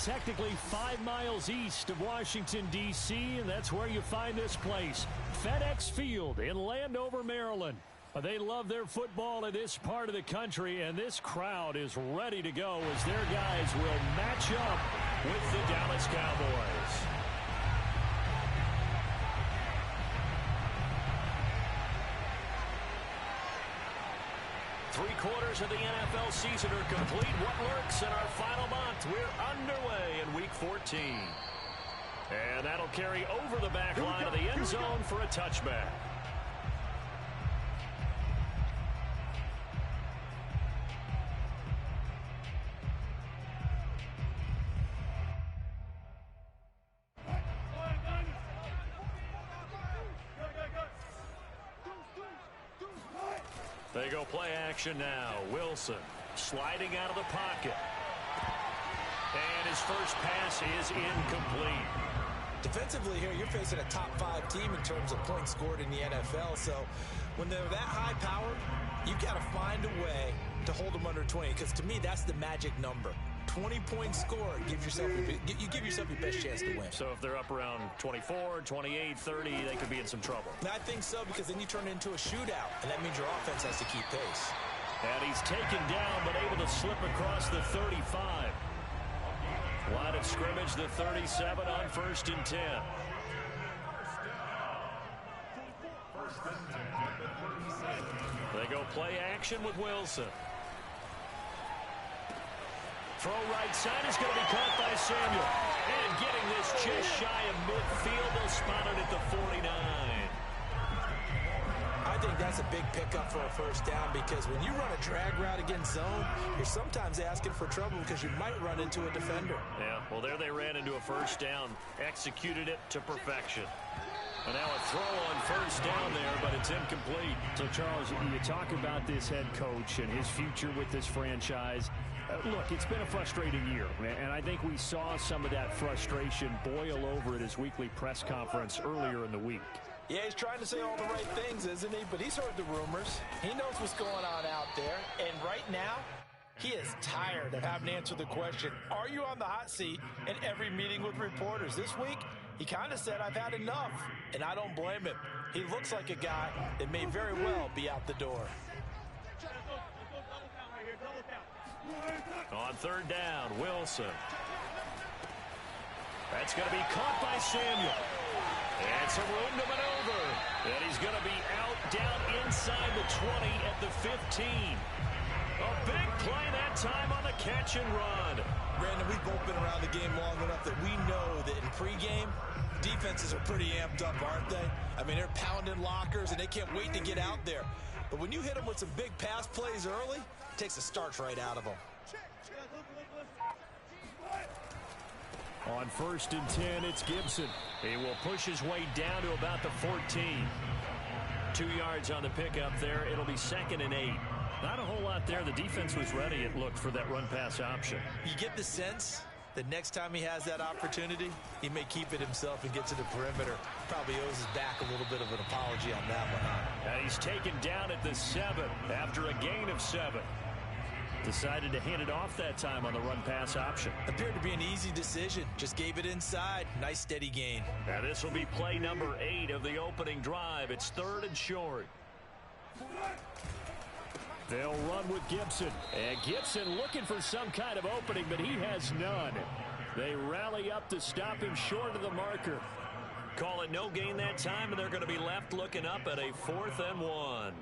technically 5 miles east of Washington, D.C., and that's where you find this place, FedEx Field in Landover, Maryland. They love their football in this part of the country, and this crowd is ready to go as their guys will match up with the Dallas Cowboys. Three-quarters of the NFL season are complete. What lurks in our final month? We're underway in Week 14. And that'll carry over the back line of the end zone for a touchback. They go play action now. Wilson sliding out of the pocket. And his first pass is incomplete. Defensively here, you're facing a top 5 team in terms of points scored in the NFL. So when they're that high powered, you've got to find a way to hold them under 20. Because to me, that's the magic number. 20 points scored, you give yourself your best chance to win. So if they're up around 24, 28, 30, they could be in some trouble. And I think so, because then you turn it into a shootout, and that means your offense has to keep pace. And he's taken down, but able to slip across the 35. Line of scrimmage, the 37 on 1st and 10. They go play action with Wilson. Throw right side is going to be caught by Samuel. And getting this just shy of midfield, they'll spot it at the 49. I think that's a big pickup for a first down, because when you run a drag route against zone, you're sometimes asking for trouble because you might run into a defender. Yeah, well, there they ran into a first down, executed it to perfection. And now a throw on first down there, but it's incomplete. So, Charles, you talk about this head coach and his future with this franchise. Look, it's been a frustrating year, and I think we saw some of that frustration boil over at his weekly press conference earlier in the week. Yeah, he's trying to say all the right things, isn't he? But he's heard the rumors. He knows what's going on out there. And right now, he is tired of having to answer the question, are you on the hot seat in every meeting with reporters? This week, he kind of said, I've had enough. And I don't blame him. He looks like a guy that may very well be out the door. On 3rd down, Wilson. That's going to be caught by Samuel. And some room to maneuver. And he's going to be out down inside the 20 at the 15. A big play that time on the catch and run. Brandon, we've both been around the game long enough that we know that in pregame, defenses are pretty amped up, aren't they? I mean, they're pounding lockers, and they can't wait to get out there. But when you hit them with some big pass plays early, it takes the starch right out of them. On 1st and 10, it's Gibson. He will push his way down to about the 14. 2 yards on the pickup there. It'll be 2nd and 8. Not a whole lot there. The defense was ready, it looked, for that run-pass option. You get the sense that next time he has that opportunity, he may keep it himself and get to the perimeter. Probably owes his back a little bit of an apology on that one, huh? And he's taken down at the 7 after a gain of 7. Decided to hand it off that time on the run-pass option. Appeared to be an easy decision. Just gave it inside. Nice steady gain. Now this will be play number 8 of the opening drive. It's 3rd and short. They'll run with Gibson. And Gibson looking for some kind of opening, but he has none. They rally up to stop him short of the marker. Call it no gain that time, and they're going to be left looking up at a 4th and 1.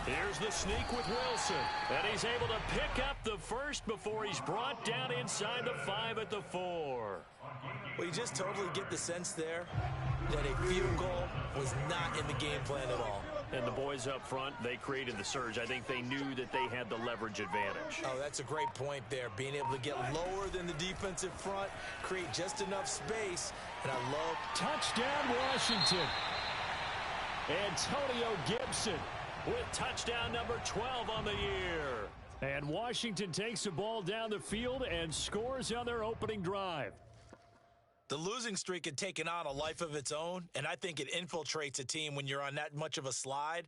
Here's the sneak with Wilson. And he's able to pick up the first before he's brought down inside the 5 at the 4. Well, you just totally get the sense there that a field goal was not in the game plan at all. And the boys up front, they created the surge. I think they knew that they had the leverage advantage. Oh, that's a great point there. Being able to get lower than the defensive front, create just enough space. And I love... Touchdown, Washington. Antonio Gibson with touchdown number 12 on the year. And Washington takes the ball down the field and scores on their opening drive. The losing streak had taken on a life of its own, and I think it infiltrates a team when you're on that much of a slide.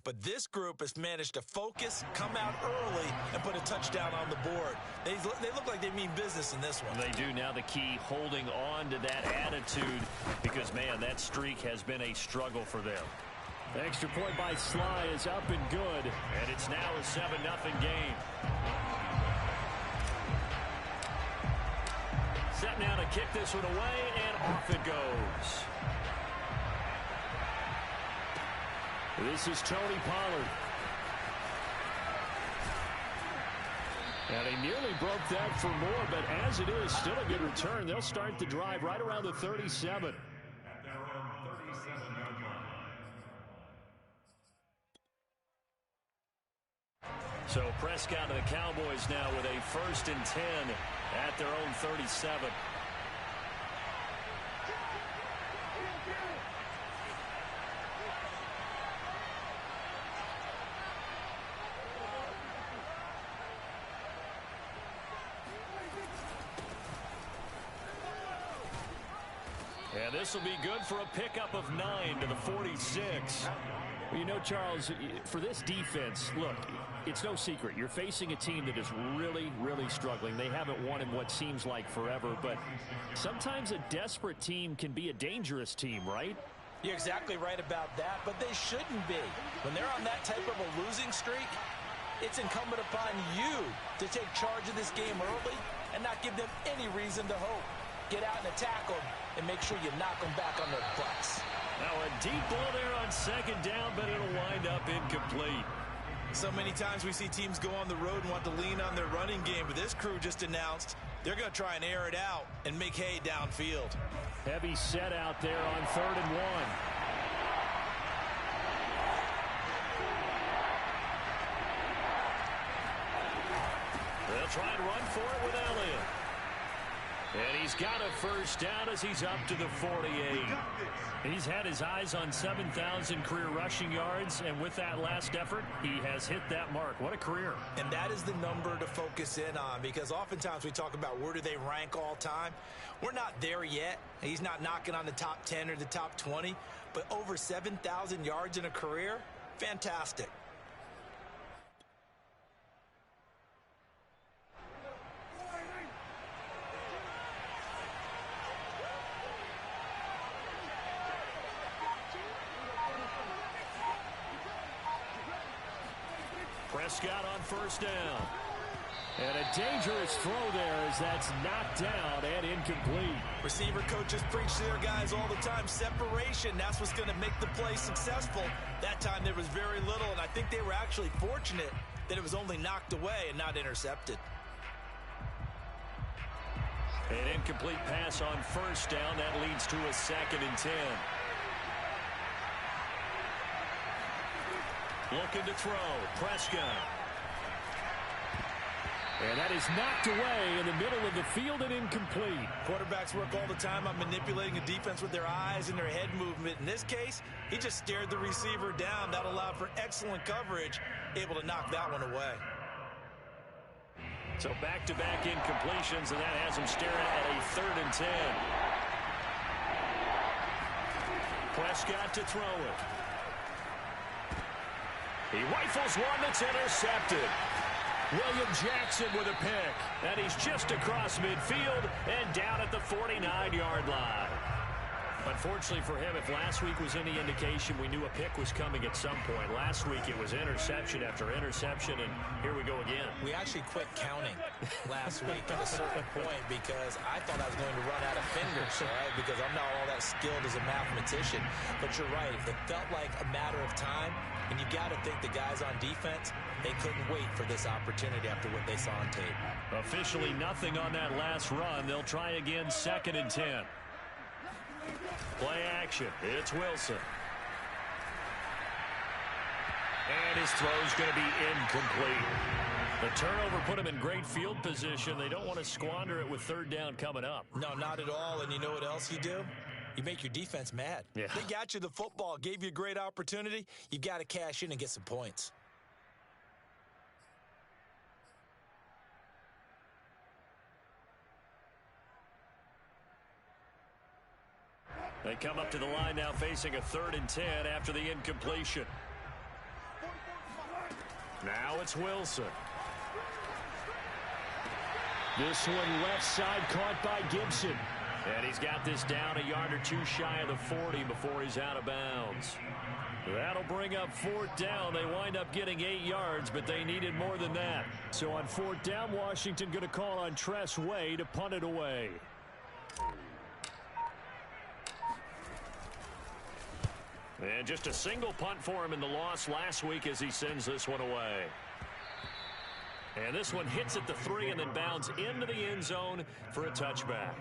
But this group has managed to focus, come out early, and put a touchdown on the board. They look like they mean business in this one. They do. Now the key, holding on to that attitude, because, man, that streak has been a struggle for them. The extra point by Sly is up and good, and it's now a 7-0 game. Set now to kick this one away, and off it goes. This is Tony Pollard. And he nearly broke that for more, but as it is, still a good return. They'll start the drive right around the 37. So Prescott and the Cowboys now with a 1st and 10 at their own 37. And this will be good for a pickup of 9 to the 46. Well, you know, Charles, for this defense, look, it's no secret. You're facing a team that is really, really struggling. They haven't won in what seems like forever, but sometimes a desperate team can be a dangerous team, right? You're exactly right about that, but they shouldn't be. When they're on that type of a losing streak, it's incumbent upon you to take charge of this game early and not give them any reason to hope. Get out and attack them and make sure you knock them back on their butts. Now a deep ball there on 2nd down, but it'll wind up incomplete. So many times we see teams go on the road and want to lean on their running game, but this crew just announced they're going to try and air it out and make hay downfield. Heavy set out there on 3rd and 1. They'll try and run for it with Elliott. And he's got a 1st down as he's up to the 48. He's had his eyes on 7,000 career rushing yards, and with that last effort, he has hit that mark. What a career. And that is the number to focus in on, because oftentimes we talk about where do they rank all time. We're not there yet. He's not knocking on the top 10 or the top 20, but over 7,000 yards in a career, fantastic. Prescott on 1st down. And a dangerous throw there as that's knocked down and incomplete. Receiver coaches preach to their guys all the time. Separation, that's what's going to make the play successful. That time there was very little, and I think they were actually fortunate that it was only knocked away and not intercepted. An incomplete pass on 1st down. That leads to a 2nd and 10. Looking to throw. Prescott. And that is knocked away in the middle of the field and incomplete. Quarterbacks work all the time on manipulating a defense with their eyes and their head movement. In this case, he just stared the receiver down. That allowed for excellent coverage, able to knock that one away. So back-to-back incompletions, and that has him staring at a 3rd and 10. Prescott to throw it. He rifles one that's intercepted. William Jackson with a pick. And he's just across midfield and down at the 49-yard line. Unfortunately for him, if last week was any indication, we knew a pick was coming at some point. Last week it was interception after interception, and here we go again. We actually quit counting last week at a certain point because I thought I was going to run out of fingers, all right, because I'm not all that skilled as a mathematician. But you're right. It felt like a matter of time, and you got to think the guys on defense, they couldn't wait for this opportunity after what they saw on tape. Officially nothing on that last run. They'll try again, 2nd and 10. Play action. It's Wilson. And his throw's going to be incomplete. The turnover put him in great field position. They don't want to squander it with 3rd down coming up. No, not at all. And you know what else you do? You make your defense mad. Yeah. They got you the football, gave you a great opportunity. You got to cash in and get some points. They come up to the line now facing a 3rd and 10 after the incompletion. Now it's Wilson. This one left side caught by Gibson. And he's got this down a yard or two shy of the 40 before he's out of bounds. That'll bring up 4th down. They wind up getting 8 yards, but they needed more than that. So on 4th down, Washington going to call on Tress Way to punt it away. And just a single punt for him in the loss last week as he sends this one away. And this one hits at the 3 and then bounds into the end zone for a touchback.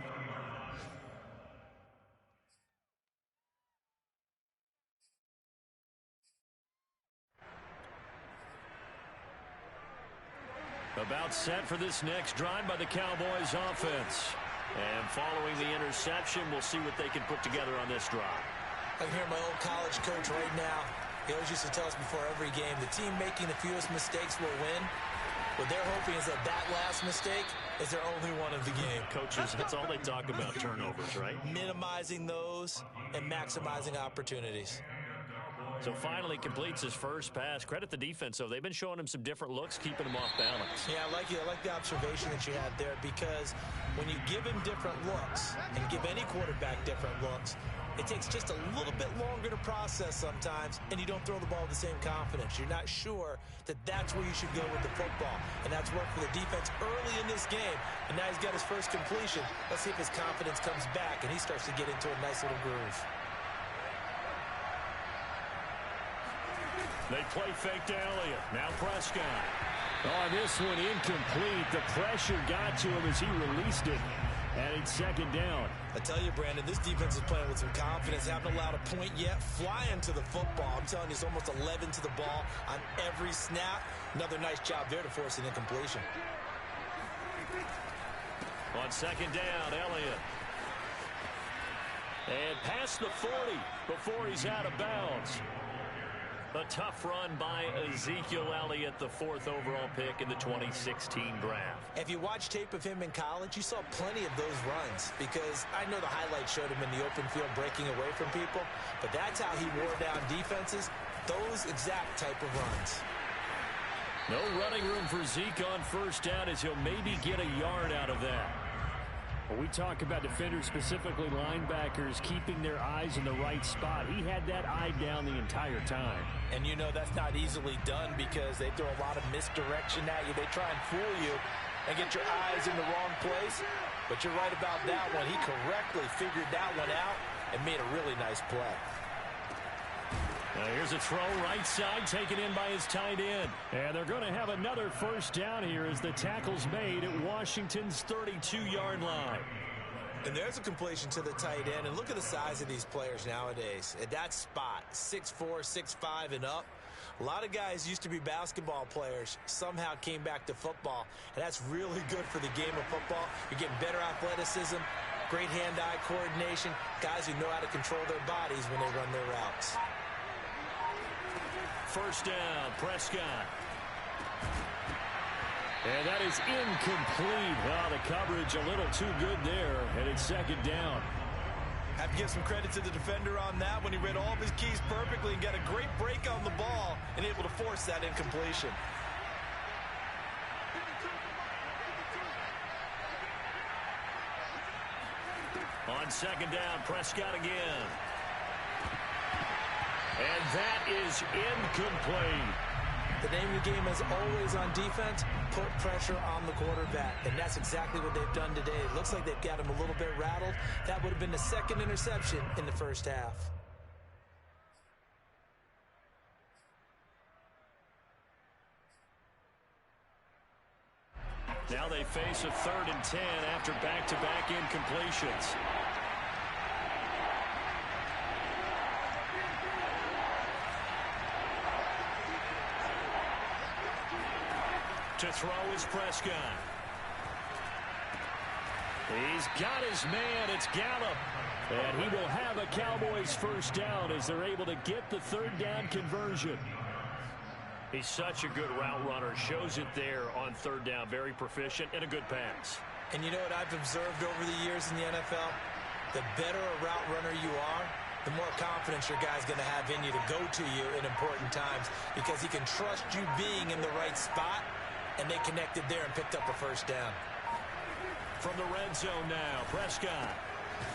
About set for this next drive by the Cowboys offense. And following the interception, we'll see what they can put together on this drive. I can hear my old college coach right now. He always used to tell us before every game, the team making the fewest mistakes will win. What they're hoping is that last mistake is their only one of the game. Coaches, that's all they talk about, turnovers, right? Minimizing those and maximizing opportunities. So finally completes his first pass. Credit the defense, though. They've been showing him some different looks, keeping him off balance. Yeah, I like the observation that you had there, because when you give him different looks and give any quarterback different looks, it takes just a little bit longer to process sometimes, and you don't throw the ball with the same confidence. You're not sure that that's where you should go with the football, and that's worked for the defense early in this game, and now he's got his first completion. Let's see if his confidence comes back, and he starts to get into a nice little groove. They play fake to Elliott. Now Prescott. Oh, this one incomplete. The pressure got to him as he released it. And it's 2nd down. I tell you, Brandon, this defense is playing with some confidence. Haven't allowed a point yet. Flying to the football. I'm telling you, it's almost 11 to the ball on every snap. Another nice job there to force an incompletion. On 2nd down, Elliott. And past the 40 before he's out of bounds. A tough run by Ezekiel Elliott, the 4th overall pick in the 2016 draft. If you watch tape of him in college, you saw plenty of those runs, because I know the highlights showed him in the open field breaking away from people, but that's how he wore down defenses, those exact type of runs. No running room for Zeke on 1st down, as he'll maybe get a yard out of that. When we talk about defenders, specifically linebackers, keeping their eyes in the right spot, he had that eye down the entire time. And you know that's not easily done, because they throw a lot of misdirection at you. They try and fool you and get your eyes in the wrong place. But you're right about that one. He correctly figured that one out and made a really nice play. Now here's a throw right side, taken in by his tight end. And they're going to have another 1st down here as the tackle's made at Washington's 32-yard line. And there's a completion to the tight end. And look at the size of these players nowadays. At that spot, 6'4", 6'5", and up. A lot of guys used to be basketball players, somehow came back to football. And that's really good for the game of football. You're getting better athleticism, great hand-eye coordination, guys who know how to control their bodies when they run their routes. 1st down, Prescott. And that is incomplete. Well, the coverage a little too good there, and it's 2nd down. Have to give some credit to the defender on that when he read all of his keys perfectly and got a great break on the ball and able to force that incompletion. On 2nd down, Prescott again. And that is incomplete. The name of the game is always on defense, put pressure on the quarterback. And that's exactly what they've done today. It looks like they've got him a little bit rattled. That would have been the 2nd interception in the 1st half. Now they face a 3rd and 10 after back-to-back incompletions. To throw is Prescott. He's got his man. It's Gallup. And he will have a Cowboys 1st down as they're able to get the 3rd down conversion. He's such a good route runner. Shows it there on 3rd down. Very proficient and a good pass. And you know what I've observed over the years in the NFL? the better a route runner you are, the more confidence your guy's going to have in you to go to you in important times because he can trust you being in the right spot, and they connected there and picked up a first down. From the red zone now, Prescott.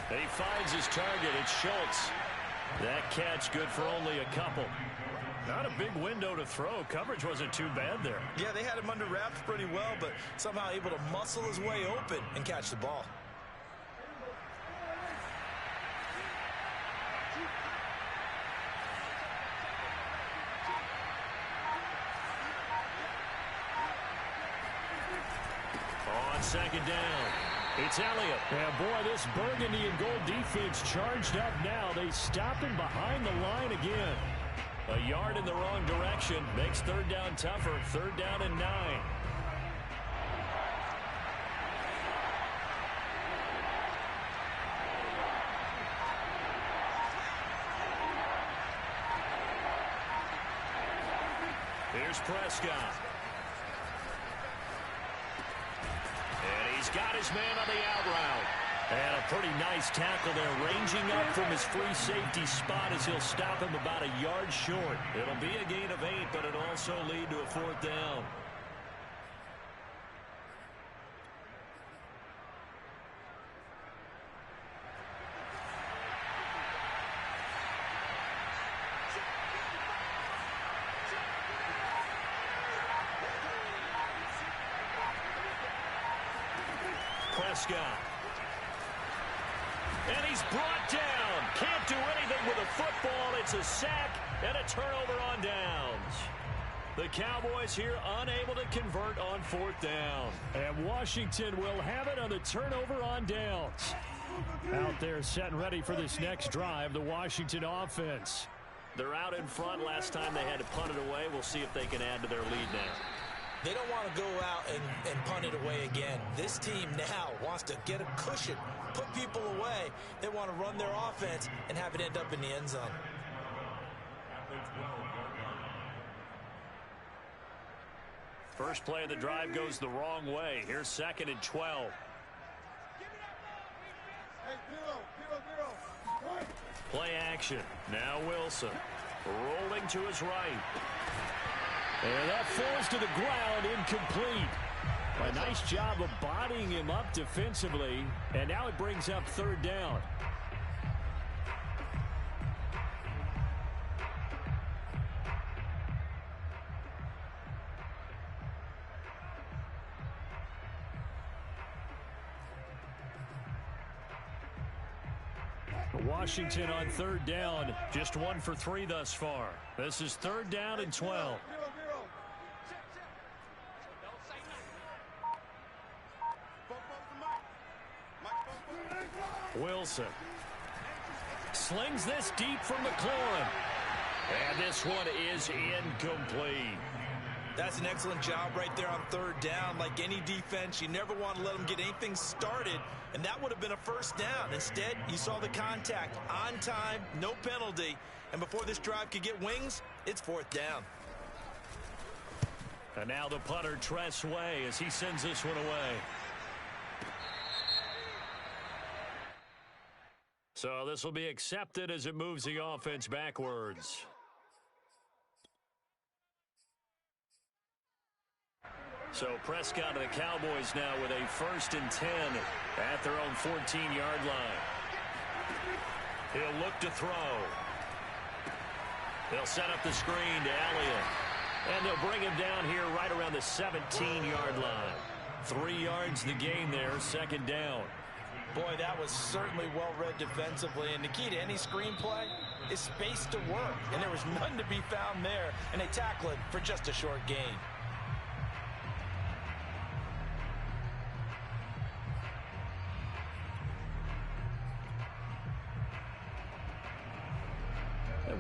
And he finds his target. It's Schultz. That catch good for only a couple. Not a big window to throw. Coverage wasn't too bad there. Yeah, they had him under wraps pretty well, but somehow able to muscle his way open and catch the ball. On second down, it's Elliott. And boy, this burgundy and gold defense charged up now. They stop him behind the line again. A yard in the wrong direction makes third down tougher. Third down and 9. Here's Prescott. And he's got his man on the out route. And a pretty nice tackle there, ranging up from his free safety spot as he'll stop him about a yard short. It'll be a gain of 8, but it'll also lead to a fourth down. Prescott. And he's brought down. Can't do anything with a football. It's a sack and a turnover on downs. The Cowboys here unable to convert on fourth down. And Washington will have it on the turnover on downs. Out there set and ready for this next drive, the Washington offense. They're out in front. Last time they had to punt it away. We'll see if they can add to their lead now. They don't want to go out and punt it away again. This team now wants to get a cushion, put people away. They want to run their offense and have it end up in the end zone. First play of the drive goes the wrong way. Here's 2nd and 12. Play action. Now Wilson. Rolling to his right. And that falls to the ground, incomplete. A nice job of bodying him up defensively. And now it brings up third down. Washington on third down, just 1 for 3 thus far. This is third down and 12. Wilson slings this deep for McLaurin. And this one is incomplete. That's an excellent job right there on third down. Like any defense, you never want to let them get anything started, and that would have been a first down. Instead, you saw the contact on time, no penalty, and before this drive could get wings, it's fourth down. And now the punter, Tress Way, as he sends this one away. So this will be accepted as it moves the offense backwards. So Prescott and the Cowboys now with a 1st and 10 at their own 14-yard line. He'll look to throw. They'll set up the screen to Elliott. And they'll bring him down here right around the 17-yard line. 3 yards the gain there, 2nd down. Boy, that was certainly well-read defensively. And the key to any screenplay is space to work. And there was none to be found there. And they tackle it for just a short gain.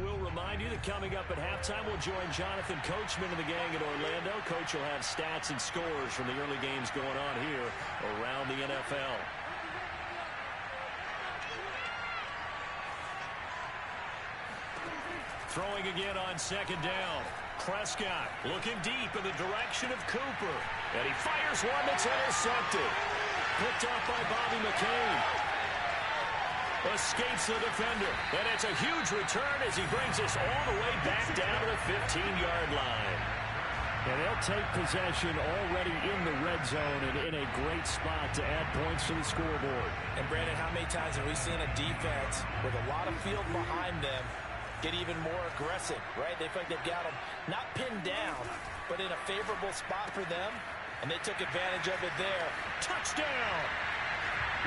We'll remind you that coming up at halftime, we'll join Jonathan Coachman and the gang at Orlando. Coach will have stats and scores from the early games going on here around the NFL. Throwing again on 2nd down. Prescott looking deep in the direction of Cooper. And he fires one that's intercepted. Picked up by Bobby McCain. Escapes the defender. And it's a huge return as he brings us all the way back down to the 15-yard line. And they'll take possession already in the red zone and in a great spot to add points to the scoreboard. And, Brandon, how many times have we seen a defense with a lot of field behind them get even more aggressive, right? They feel like they've got them not pinned down, but in a favorable spot for them, and they took advantage of it there. Touchdown!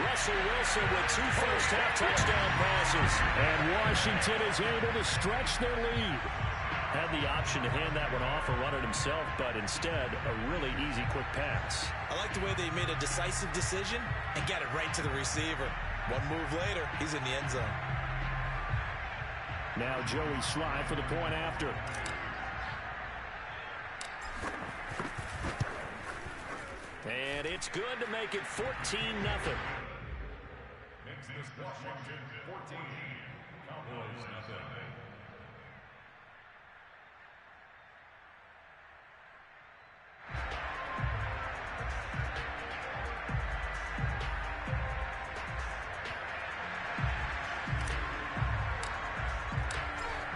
Russell Wilson with 2 first-half touchdown passes. And Washington is able to stretch their lead. Had the option to hand that one off or run it himself, but instead, a really easy, quick pass. I like the way they made a decisive decision and got it right to the receiver. One move later, he's in the end zone. Now Joey Slye for the point after. And it's good to make it 14-0. Makes this Washington 14, Cowboys nothing.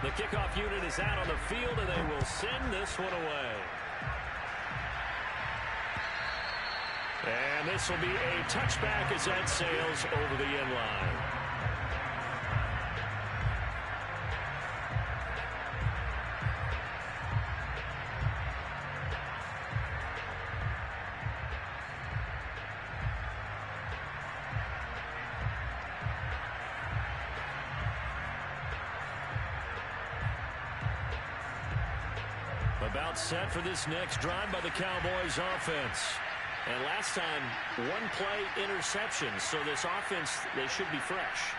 The kickoff unit is out on the field, and they will send this one away. And this will be a touchback as that sails over the end line. About set for this next drive by the Cowboys offense. And last time, 1-play interception. So this offense, they should be fresh.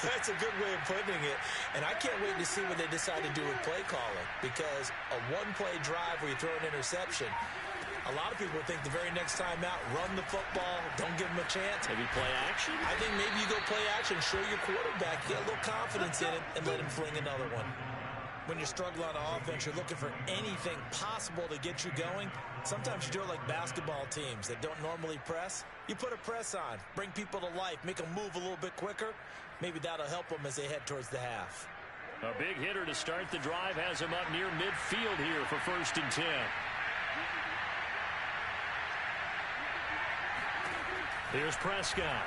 That's a good way of putting it. And I can't wait to see what they decide to do with play calling. Because a 1-play drive where you throw an interception, a lot of people think the very next time out, run the football, don't give them a chance. Maybe play action? I think maybe you go play action, show your quarterback, get a little confidence in it, and let him fling another one. When you're struggling on offense, you're looking for anything possible to get you going. Sometimes you do it like basketball teams that don't normally press. You put a press on, bring people to life, make them move a little bit quicker. Maybe that'll help them as they head towards the half. A big hitter to start the drive has him up near midfield here for 1st and 10. Here's Prescott.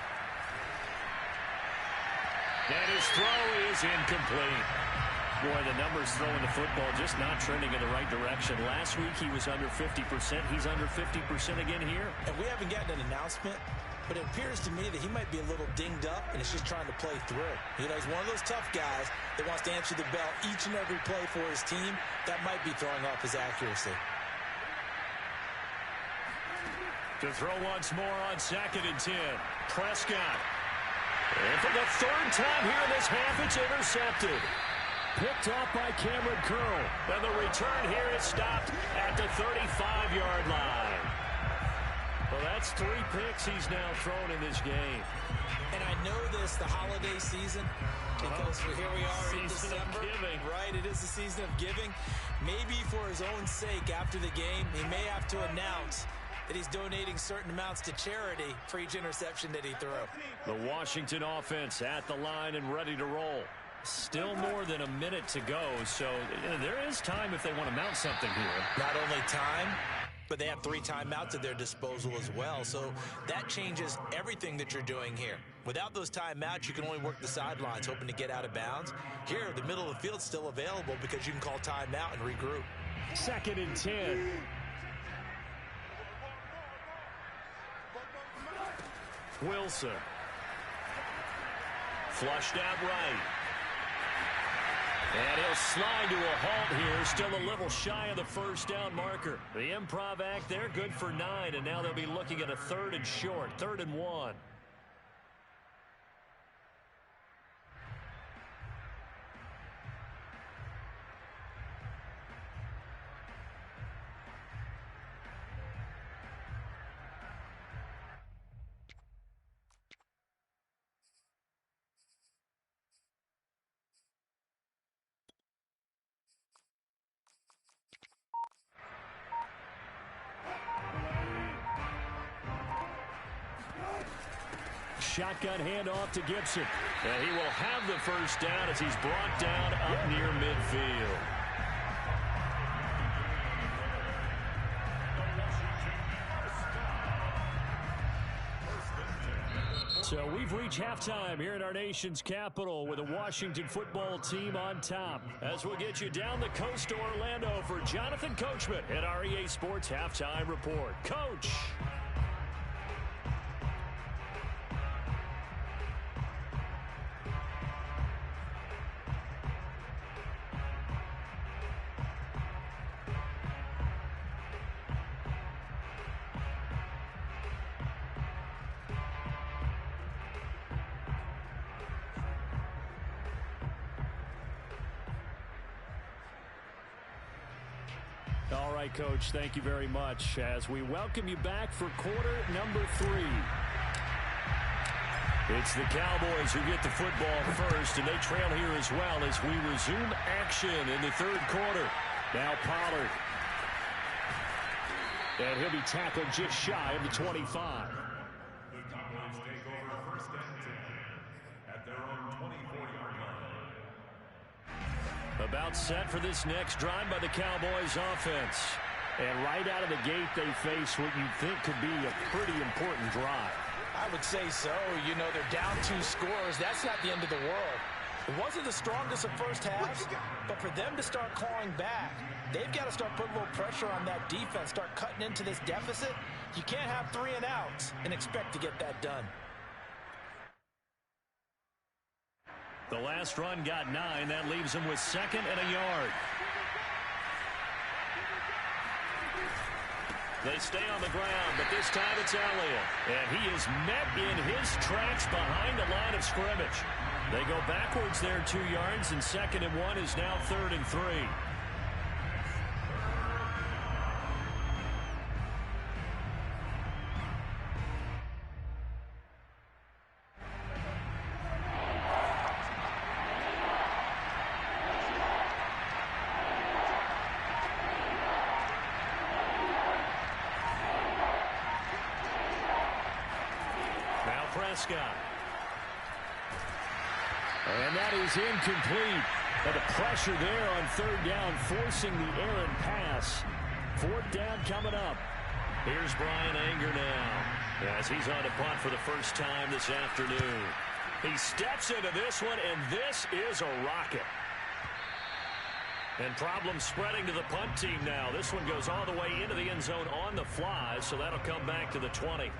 And his throw is incomplete. Boy, the numbers throwing the football just not trending in the right direction. Last week he was under 50%. He's under 50% again here. And we haven't gotten an announcement, but it appears to me that he might be a little dinged up and is just trying to play through. You know, he's one of those tough guys that wants to answer the bell each and every play for his team. That might be throwing off his accuracy. To throw once more on 2nd and 10. Prescott. And for the 3rd time here in this half, it's intercepted. Picked off by Cameron Curl. And the return here is stopped at the 35-yard line. Well, that's 3 picks he's now thrown in this game. And I know this, the holiday season, because here we are in December. Right, it is the season of giving. Maybe for his own sake after the game, he may have to announce that he's donating certain amounts to charity for each interception that he threw. The Washington offense at the line and ready to roll. Still more than a minute to go, so there is time if they want to mount something here. Not only time, but they have 3 timeouts at their disposal as well, so that changes everything that you're doing here. Without those timeouts, you can only work the sidelines, hoping to get out of bounds. Here, the middle of the field's still available because you can call timeout and regroup. 2nd and 10. Wilson. Flushed out right. And he'll slide to a halt here. Still a little shy of the 1st down marker. The improv act, they're good for 9, and now they'll be looking at a 3rd and short, 3rd and 1. shotgun handoff to Gibson. And he will have the first down as he's brought down up near midfield. So we've reached halftime here in our nation's capital with the Washington football team on top. As we'll get you down the coast to Orlando for Jonathan Coachman at our EA Sports Halftime Report. Coach. All right, Coach, thank you very much as we welcome you back for quarter number 3. It's the Cowboys who get the football first, and they trail here as well as we resume action in the third quarter. Now Pollard. And he'll be tackled just shy of the 25. The Cowboys take over first and 10 at their own 24-yard line. About set for this next drive by the Cowboys offense. And right out of the gate, they face what you'd think could be a pretty important drive. I would say so. You know, they're down 2 scores. That's not the end of the world. It wasn't the strongest of first halves, but for them to start clawing back, they've got to start putting a little pressure on that defense, start cutting into this deficit. You can't have 3 and outs and expect to get that done. The last run got 9. That leaves them with 2nd and a yard. They stay on the ground, but this time it's Elliott. And he is met in his tracks behind the line of scrimmage. They go backwards there 2 yards, and 2nd and 1 is now 3rd and 3. Prescott. And that is incomplete. And the pressure there on 3rd down, forcing the errant pass. 4th down coming up. Here's Brian Anger now as he's on to punt for the first time this afternoon. He steps into this one, and this is a rocket. And problems spreading to the punt team now. This one goes all the way into the end zone on the fly, so that'll come back to the 20.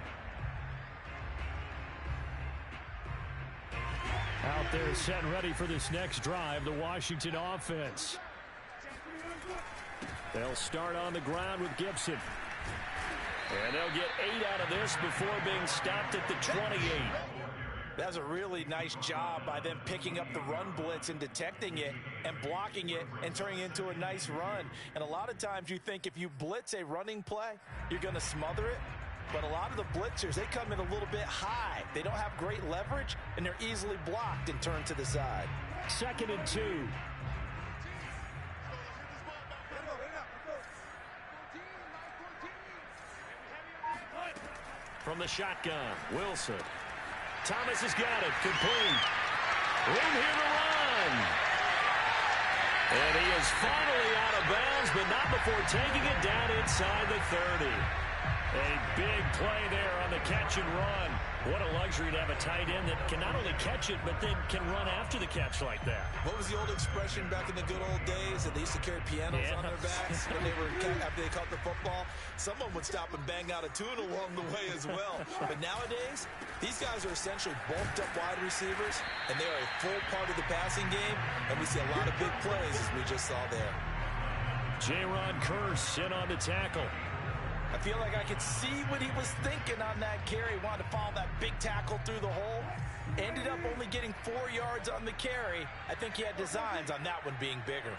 Out there set and ready for this next drive, the Washington offense. They'll start on the ground with Gibson. And they'll get 8 out of this before being stopped at the 28. That's a really nice job by them picking up the run blitz and detecting it and blocking it and turning it into a nice run. And a lot of times you think if you blitz a running play, you're going to smother it. But a lot of the blitzers, they come in a little bit high. They don't have great leverage, and they're easily blocked and turned to the side. 2nd and 2. From the shotgun, Wilson. Thomas has got it. Complete. Room here to run. And he is finally out of bounds, but not before taking it down inside the 30. A big play there on the catch and run. What a luxury to have a tight end that can not only catch it, but then can run after the catch like that. What was the old expression back in the good old days that they used to carry pianos on their backs when they were after they caught the football? Someone would stop and bang out a tune along the way as well. But nowadays, these guys are essentially bulked up wide receivers, and they are a full part of the passing game, and we see a lot of big plays as we just saw there. J-Ron Curse in on the tackle. I feel like I could see what he was thinking on that carry. He wanted to follow that big tackle through the hole. Ended up only getting 4 yards on the carry. I think he had designs on that one being bigger.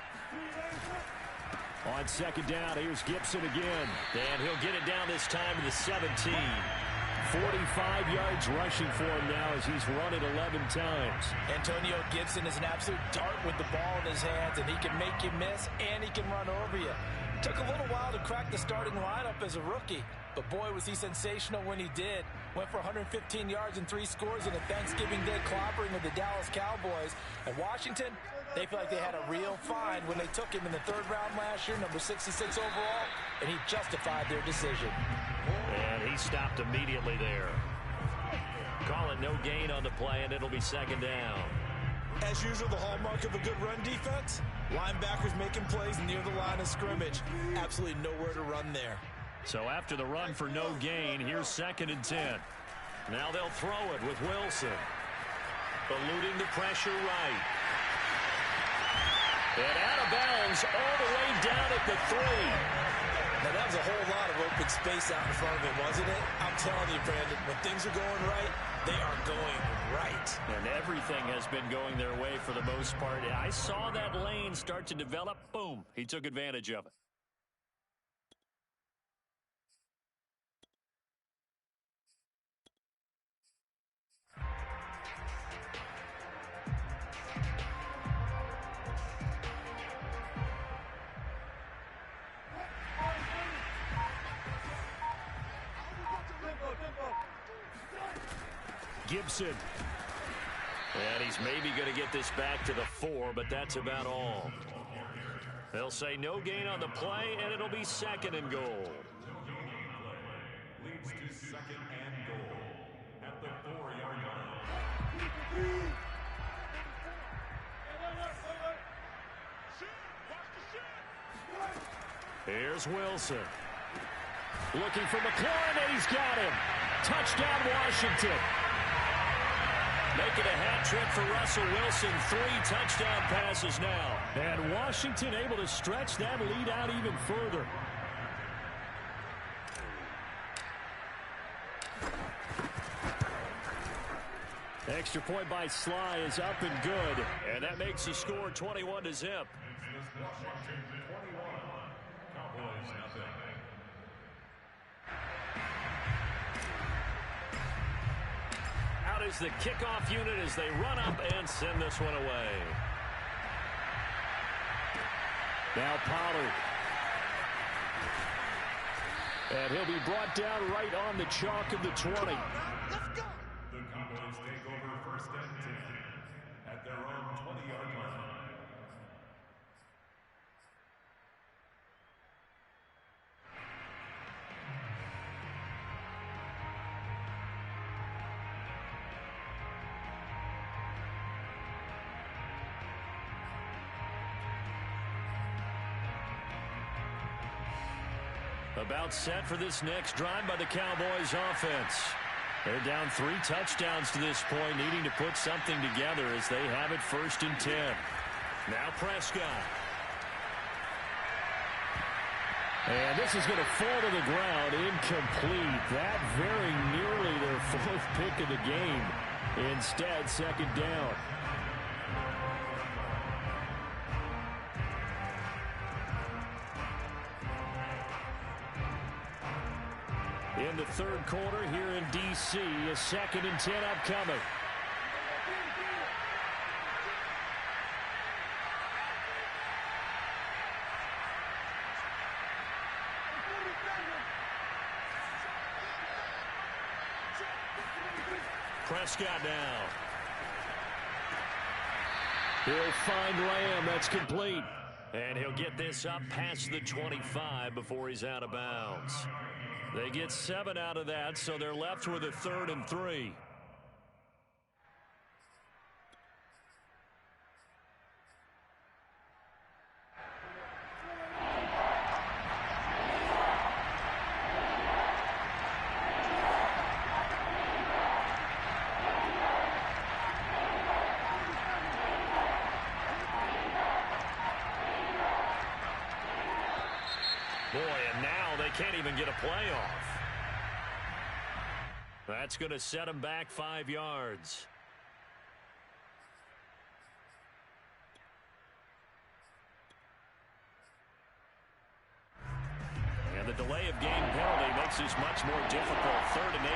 On 2nd down, here's Gibson again. And he'll get it down this time to the 17. 45 yards rushing for him now as he's run it 11 times. Antonio Gibson is an absolute dart with the ball in his hands, and he can make you miss, and he can run over you. Took a little while to crack the starting lineup as a rookie, but boy, was he sensational when he did. Went for 115 yards and 3 scores in a Thanksgiving Day clobbering of the Dallas Cowboys. And Washington, they feel like they had a real find when they took him in the 3rd round last year, number 66 overall, and he justified their decision. And he stopped immediately there. Call it no gain on the play, and it'll be 2nd down. As usual, the hallmark of a good run defense, linebackers making plays near the line of scrimmage. Absolutely nowhere to run there. So after the run for no gain, here's 2nd and 10. Now they'll throw it with Wilson. Eluding the pressure right. And out of bounds all the way down at the 3. Now, that was a whole lot of open space out in front of him, wasn't it? I'm telling you, Brandon, when things are going right, they are going right. And everything has been going their way for the most part. I saw that lane start to develop. Boom. He took advantage of it. Gibson. And he's maybe going to get this back to the 4, but that's about all. They'll say no gain on the play, and it'll be 2nd and goal. Leads to 2nd and goal at the 4-yard line. Here's Wilson. Looking for McLaurin, and he's got him. Touchdown, Washington. Making a hat trick for Russell Wilson. 3 touchdown passes now. And Washington able to stretch that lead out even further. Extra point by Sly is up and good. And that makes the score 21-0. Washington 21, Cowboys nothing. Out is the kickoff unit as they run up and send this one away. Now Pollard. And he'll be brought down right on the chalk of the 20. The Cowboys take over 1st and 10 at their own 20-yard line. About set for this next drive by the Cowboys offense. They're down 3 touchdowns to this point, needing to put something together as they have it 1st and 10. Now Prescott. And this is going to fall to the ground, incomplete. That very nearly their 4th pick of the game. Instead, 2nd down. In the 3rd quarter here in D.C., a 2nd and 10 upcoming. Prescott now. He'll find Lamb. That's complete. And he'll get this up past the 25 before he's out of bounds. They get 7 out of that, so they're left with a 3rd and 3. Boy, and now they can't even get a playoff. That's going to set them back 5 yards. And the delay of game penalty makes this much more difficult. 3rd and 8.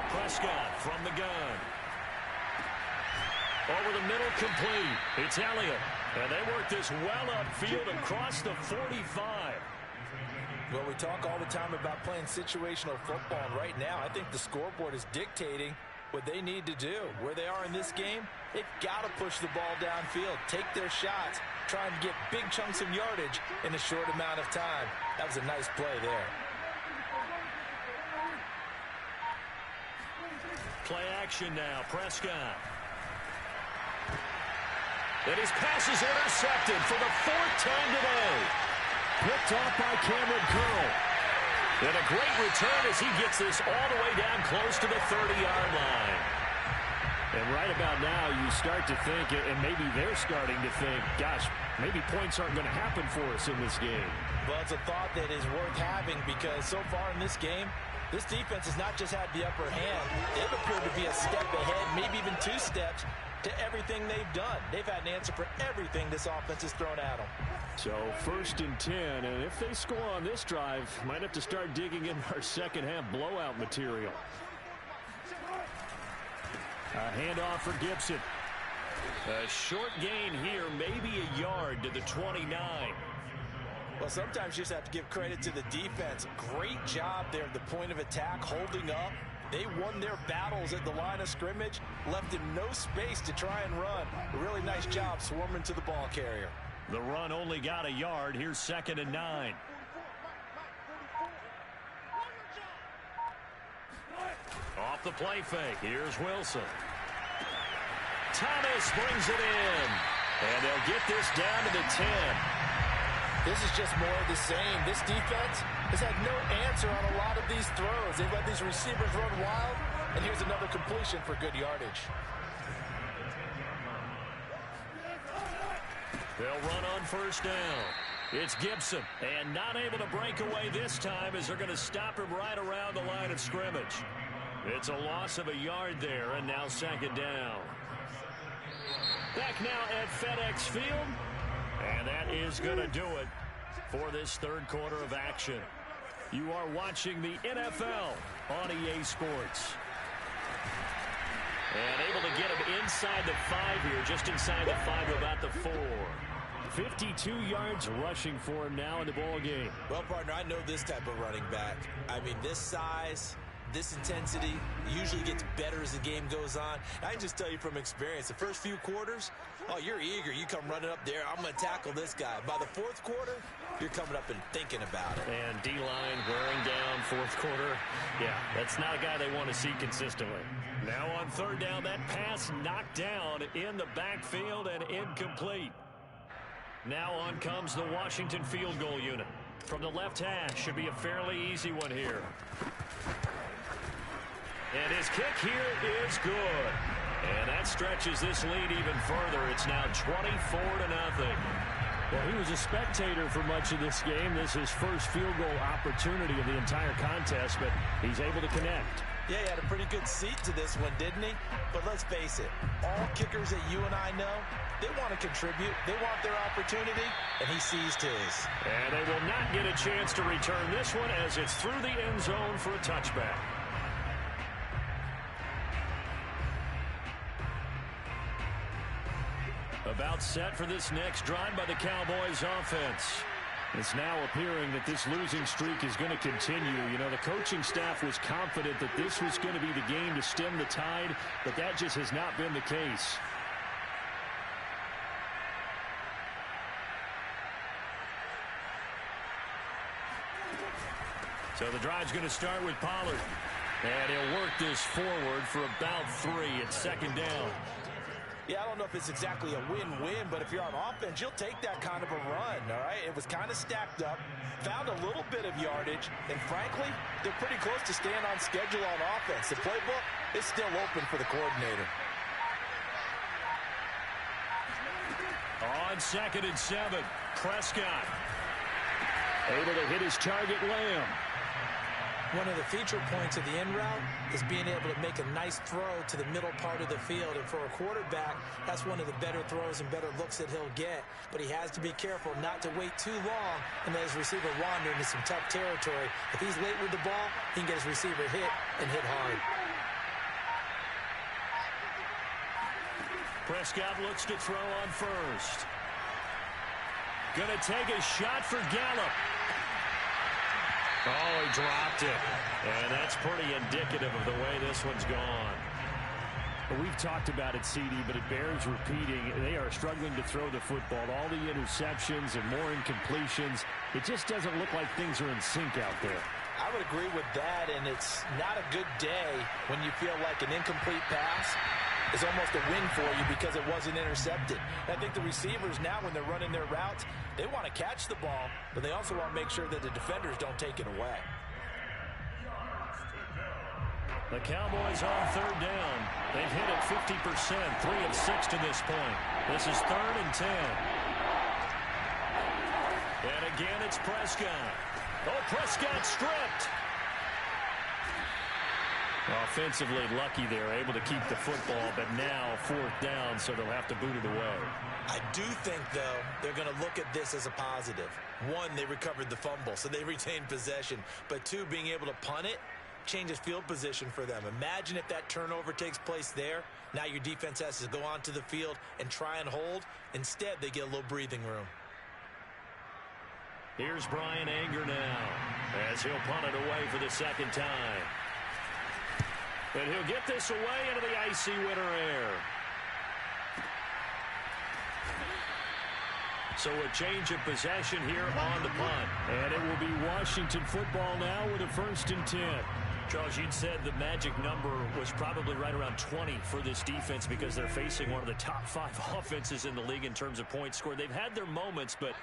Prescott from the gun. Over the middle, complete. It's Elliott. And they work this well upfield across the 45. Well, we talk all the time about playing situational football, and right now I think the scoreboard is dictating what they need to do. Where they are in this game, they've got to push the ball downfield, take their shots, trying to get big chunks of yardage in a short amount of time. That was a nice play there. Play action now, Prescott. And his pass is intercepted for the 4th time today. Picked off by Cameron Curl. And a great return as he gets this all the way down close to the 30-yard line. And right about now, you start to think, and maybe they're starting to think, gosh, maybe points aren't going to happen for us in this game. Well, it's a thought that is worth having because so far in this game, this defense has not just had the upper hand. They've appeared to be a step ahead, maybe even 2 steps to everything they've done. They've had an answer for everything this offense has thrown at them. So 1st and 10, and if they score on this drive, might have to start digging in our second half blowout material. A handoff for Gibson. A short gain here, maybe a yard to the 29. Well, sometimes you just have to give credit to the defense. Great job there at the point of attack, holding up. They won their battles at the line of scrimmage, left him no space to try and run. A really nice job swarming to the ball carrier. The run only got a yard. Here's 2nd and 9. Off the play fake. Here's Wilson. Thomas brings it in. And they'll get this down to the 10. This is just more of the same. This defense has had no answer on a lot of these throws. They've let these receivers run wild, and here's another completion for good yardage. They'll run on 1st down. It's Gibson, and not able to break away this time as they're going to stop him right around the line of scrimmage. It's a loss of a yard there, and now 2nd down. Back now at FedEx Field. And that is going to do it for this 3rd quarter of action. You are watching the NFL on EA Sports. And able to get him inside the 5 here, just inside the 5 to about the 4. 52 yards rushing for him now in the ball game. Well, partner, I know this type of running back. I mean, this size, this intensity usually gets better as the game goes on. I can just tell you from experience, the first few quarters, oh, you're eager. You come running up there. I'm going to tackle this guy. By the 4th quarter, you're coming up and thinking about it. And D-line wearing down 4th quarter. Yeah, that's not a guy they want to see consistently. Now on 3rd down, that pass knocked down in the backfield and incomplete. Now on comes the Washington field goal unit. From the left hash, should be a fairly easy one here. And his kick here is good. And that stretches this lead even further. It's now 24-0. Well, he was a spectator for much of this game. This is his first field goal opportunity of the entire contest, but he's able to connect. Yeah, he had a pretty good seat to this one, didn't he? But let's face it, all kickers that you and I know, they want to contribute. They want their opportunity, and he seized his. And they will not get a chance to return this one as it's through the end zone for a touchback. About set for this next drive by the Cowboys offense. It's now appearing that this losing streak is going to continue. You know, the coaching staff was confident that this was going to be the game to stem the tide, but that just has not been the case. So the drive's going to start with Pollard. And he'll work this forward for about 3 at 2nd down. Yeah, I don't know if it's exactly a win-win, but if you're on offense, you'll take that kind of a run, all right? It was kind of stacked up, found a little bit of yardage, and frankly, they're pretty close to staying on schedule on offense. The playbook is still open for the coordinator. On 2nd and 7, Prescott. Able to hit his target, Lamb. One of the feature points of the end route is being able to make a nice throw to the middle part of the field. And for a quarterback, that's one of the better throws and better looks that he'll get. But he has to be careful not to wait too long and let his receiver wander into some tough territory. If he's late with the ball, he can get his receiver hit and hit hard. Prescott looks to throw on first. Going to take a shot for Gallup. Oh, he dropped it. And that's pretty indicative of the way this one's gone. Well, we've talked about it, CD, but it bears repeating. They are struggling to throw the football. All the interceptions and more incompletions. It just doesn't look like things are in sync out there. I would agree with that, and it's not a good day when you feel like an incomplete pass is almost a win for you because it wasn't intercepted. I think the receivers now, when they're running their routes, they want to catch the ball, but they also want to make sure that the defenders don't take it away. The Cowboys on third down. They've hit it 50%, 3 of 6 to this point. This is 3rd and 10. And again, it's Prescott. Oh, Prescott stripped. Offensively lucky they're able to keep the football, but now 4th down, so they'll have to boot it away. I do think, though, they're going to look at this as a positive. 1, they recovered the fumble, so they retained possession. But 2, being able to punt it changes field position for them. Imagine if that turnover takes place there. Now your defense has to go onto the field and try and hold. Instead, they get a little breathing room. Here's Brian Anger now as he'll punt it away for the 2nd time. And he'll get this away into the icy winter air. So a change of possession here on the punt. And it will be Washington football now with a 1st and 10. Charles, you'd said the magic number was probably right around 20 for this defense because they're facing one of the top 5 offenses in the league in terms of points scored. They've had their moments, but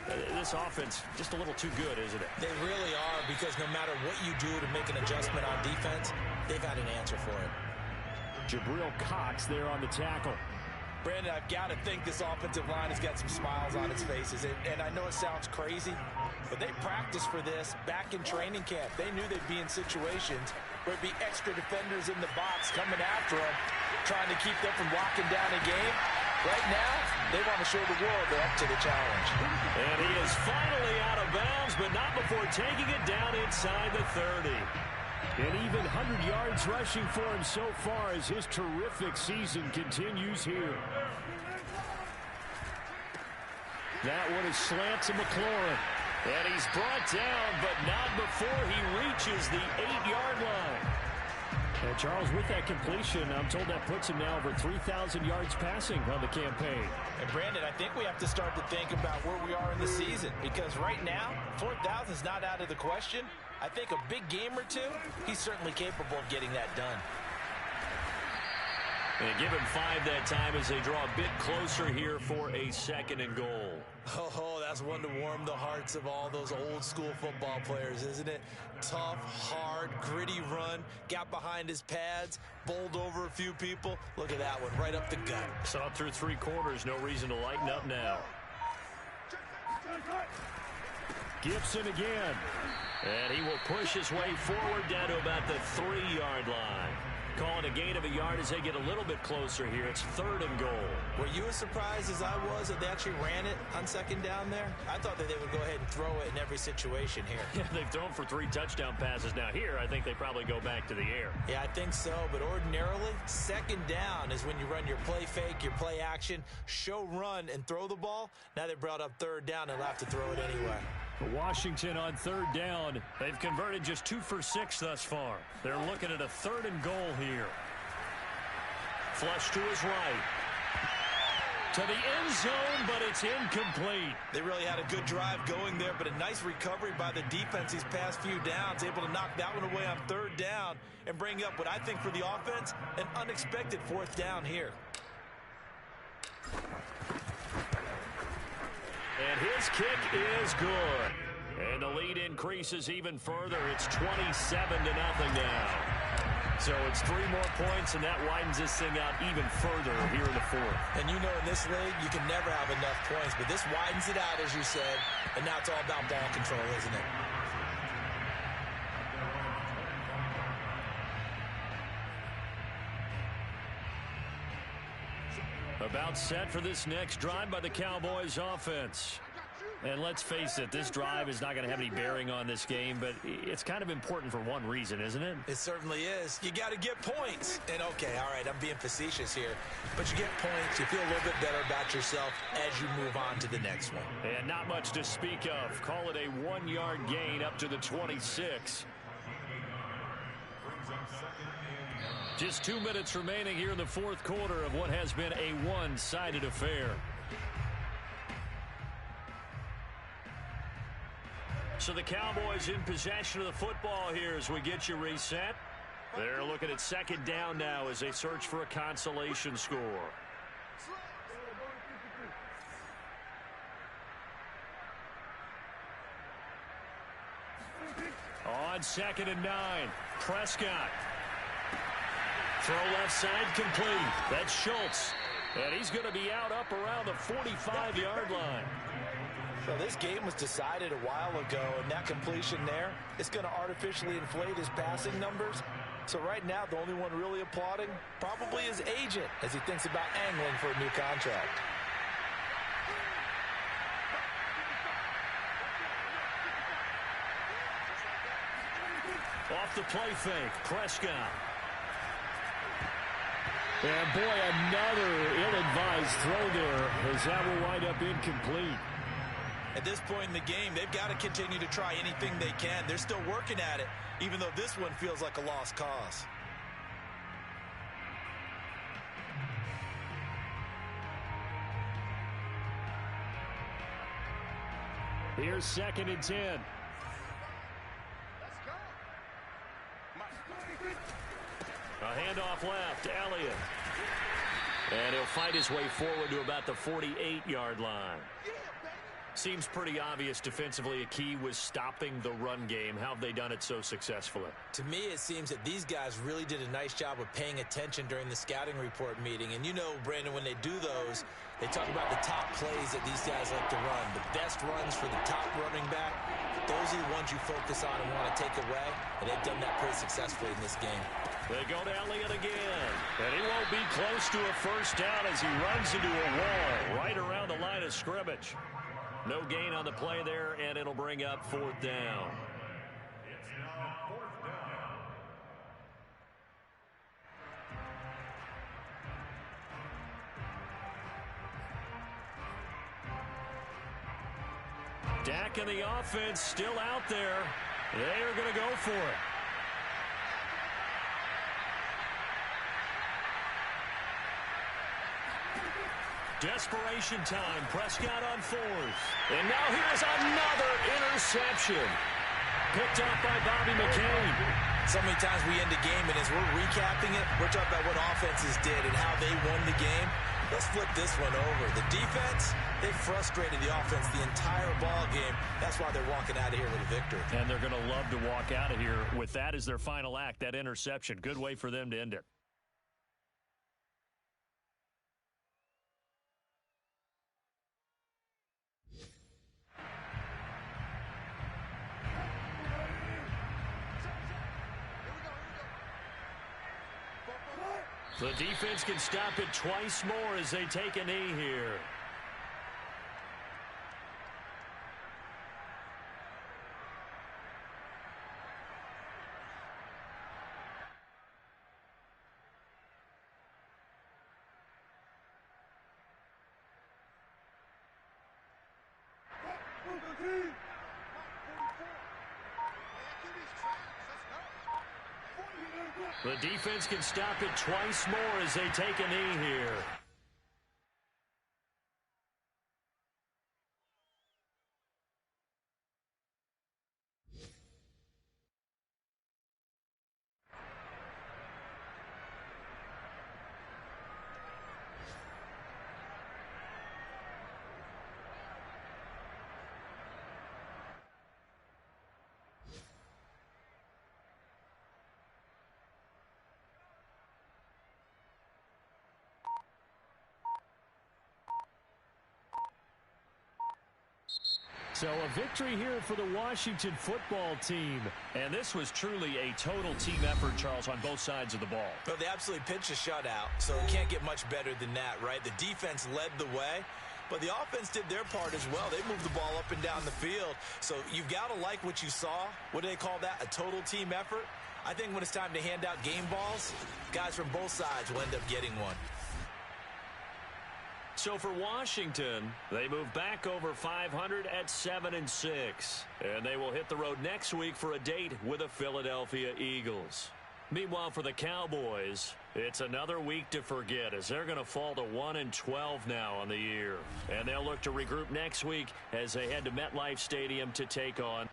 this offense just a little too good, isn't it? They really are, because no matter what you do to make an adjustment on defense, they've had an answer for it. Jabril Cox there on the tackle. Brandon, I've got to think this offensive line has got some smiles on its faces. And I know it sounds crazy, but they practiced for this back in training camp. They knew they'd be in situations where it'd be extra defenders in the box coming after them, trying to keep them from locking down a game. Right now, they want to show the world they're up to the challenge. And he is finally out of bounds, but not before taking it down inside the 30. And even 100 yards rushing for him so far as his terrific season continues here. That one is slant to McLaurin. And he's brought down, but not before he reaches the 8-yard line. And Charles, with that completion, I'm told that puts him now over 3,000 yards passing on the campaign. And Brandon, I think we have to start to think about where we are in the season, because right now, 4,000 is not out of the question. I think a big game or two, he's certainly capable of getting that done. And give him 5 that time as they draw a bit closer here for a 2nd and goal. Oh, that's one to warm the hearts of all those old school football players, isn't it? Tough, hard, gritty run, got behind his pads, bowled over a few people. Look at that one, right up the gut. Saw through 3 quarters, no reason to lighten up now. Gibson again. And he will push his way forward down to about the 3-yard line. Calling a gain of a yard as they get a little bit closer here. It's 3rd and goal. Were you as surprised as I was that they actually ran it on 2nd down there? I thought that they would go ahead and throw it in every situation here. Yeah, they've thrown for 3 touchdown passes. Now here, I think they probably go back to the air. Yeah, I think so. But ordinarily, 2nd down is when you run your play fake, your play action, show run, and throw the ball. Now they brought up 3rd down. They'll have to throw it anyway. Washington on 3rd down. They've converted just 2 for 6 thus far. They're looking at a 3rd and goal here. Flush to his right. To the end zone, but it's incomplete. They really had a good drive going there, but a nice recovery by the defense these past few downs, able to knock that one away on 3rd down and bring up what I think for the offense, an unexpected 4th down here. And his kick is good. And the lead increases even further. It's 27-0 now. So it's 3 more points, and that widens this thing out even further here in the 4th. And you know in this league, you can never have enough points, but this widens it out, as you said, and now it's all about ball control, isn't it? About set for this next drive by the Cowboys offense. And let's face it, this drive is not going to have any bearing on this game, but it's kind of important for one reason, isn't it? It certainly is. You got to get points. And, okay, all right, I'm being facetious here, but you get points, you feel a little bit better about yourself as you move on to the next one. And not much to speak of. Call it a 1-yard gain up to the 26. Just 2 minutes remaining here in the fourth quarter of what has been a one-sided affair. So the Cowboys in possession of the football here as we get you reset. They're looking at second down now as they search for a consolation score. On 2nd and 9, Prescott. Throw left side complete. That's Schultz. And he's going to be out up around the 45-yard line. So this game was decided a while ago, and that completion there, it's going to artificially inflate his passing numbers. So right now, the only one really applauding probably his agent as he thinks about angling for a new contract. Off the play fake, Prescott. And boy, another ill-advised throw there as that will wind up incomplete. At this point in the game, they've got to continue to try anything they can. They're still working at it, even though this one feels like a lost cause. Here's 2nd and 10. A handoff left, Elliott. And he'll fight his way forward to about the 48-yard line. Seems pretty obvious defensively a key was stopping the run game. How have they done it so successfully? To me, it seems that these guys really did a nice job of paying attention during the scouting report meeting. And you know, Brandon, when they do those, they talk about the top plays that these guys like to run. The best runs for the top running back, those are the ones you focus on and want to take away. And they've done that pretty successfully in this game. They go to Elliott again. And he won't be close to a first down as he runs into a wall right around the line of scrimmage. No gain on the play there, and it'll bring up 4th down. It's now 4th down. Dak and the offense still out there. They are going to go for it. Desperation time. Prescott on 4th. And now here's another interception. Picked up by Bobby McCain. So many times we end the game, and as we're recapping it, we're talking about what offenses did and how they won the game. Let's flip this one over. The defense, they frustrated the offense the entire ball game. That's why they're walking out of here with a victory. And they're going to love to walk out of here with that as their final act, that interception. Good way for them to end it. The defense can stop it twice more as they take a knee here. The defense can stop it twice more as they take a knee here. So a victory here for the Washington football team. And this was truly a total team effort, Charles, on both sides of the ball. Well, they absolutely pitched a shutout, so it can't get much better than that, right? The defense led the way. But the offense did their part as well. They moved the ball up and down the field. So you've got to like what you saw. What do they call that? A total team effort? I think when it's time to hand out game balls, guys from both sides will end up getting one. So for Washington, they move back over 500 at 7-6. And they will hit the road next week for a date with the Philadelphia Eagles. Meanwhile, for the Cowboys, it's another week to forget as they're going to fall to 1-12 now on the year. And they'll look to regroup next week as they head to MetLife Stadium to take on